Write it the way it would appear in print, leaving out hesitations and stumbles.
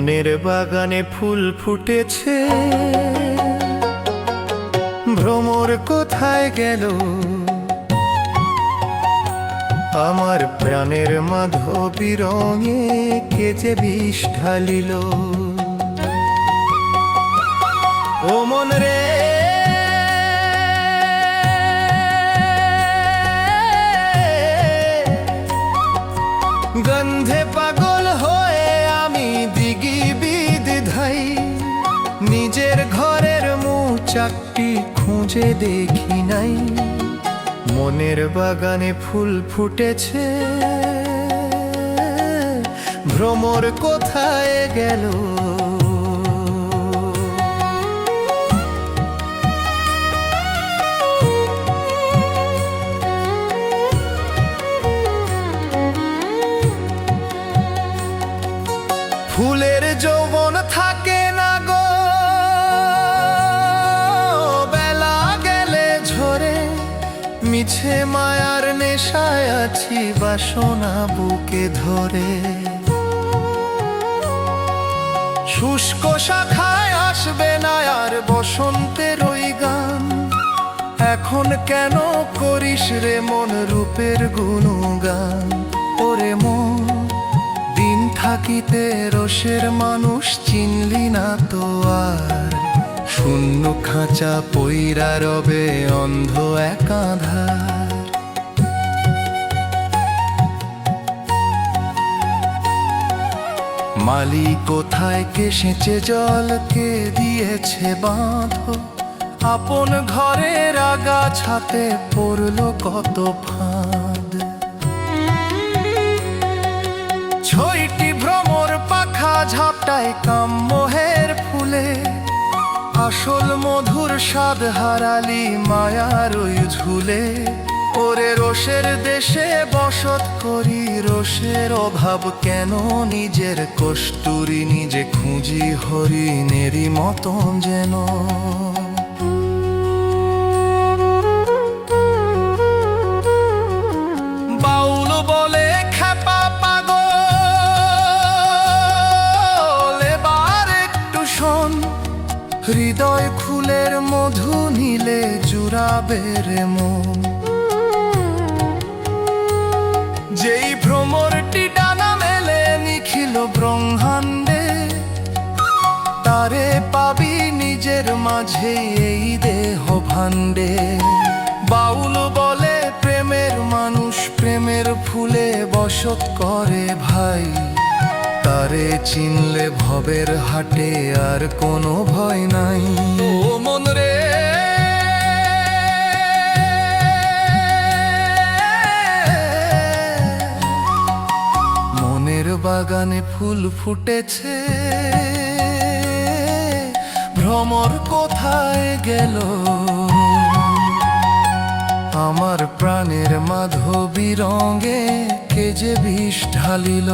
মনের বাগানে ফুল ফুটেছে, ভ্রমর কোথায় গেল? আমার প্রাণের মাধবী রঙে কে যে বিষ ঢালিল। ও মন রে, গন্ধে পাগল হয়ে আমি দিগি বিদ্ধাই, নিজের ঘরের মৌচাকটি খুঁজে দেখি নাই। মনের বাগানে ফুল ফুটেছে, ভ্রমর কোথায় গেল? ফুলের যৌবন থাকে না গো, বেলা গেলে ঝরে। মিছে মায়ার নেশায় আছি, বাসনা বুকে ধরে। শুষ্ক শাখায় আসবে না আর বসন্তের ওই গান। এখন কেন করিস রে মন রূপের গুণগান? ওরে মন, দিন থাকিতে রসের মানুষ চিনলি না তো আর। শূন্য খাঁচা পইরা রবে অন্ধ একাধার। মালি কোথায় কে সেচে জল কে দিয়েছে বাঁধ? আপন ঘরের আগাছাতে পড়ল কত ফাঁদ। ছয়টি ভ্রমর পাখা ঝাপটায় কামমোহের ফুলে, আসল মধুর স্বাদ হারালি মায়ার ওই ঝুলে। ওরে রসের দেশে বসত করি, রসের অভাব কেন? নিজের কষ্টুরি নিজে খুঁজি হরিণেরই মতন যেন। বাউল বলে খেপা পাগল, এবার একটু শোন। হৃদয় ফুলের মধু নিলে জুড়াবে রে মন। যেই ভ্রমরটি ডানা মেলে নিখিল ব্রহ্মাণ্ডে, তারে পাবি নিজের মাঝে এই দেহ ভাণ্ডে। বাউল বলে প্রেমের মানুষ প্রেমের ফুলে বসত করে ভাই। তারে চিনলে ভবের হাটে আর কোনো ভয় নাই। ও মন রে, মনের বাগানে ফুল ফুটেছে, ভ্রমর কোথায় গেল? আমার প্রাণের মাধবী রঙে কে যে বিষ ঢালিল।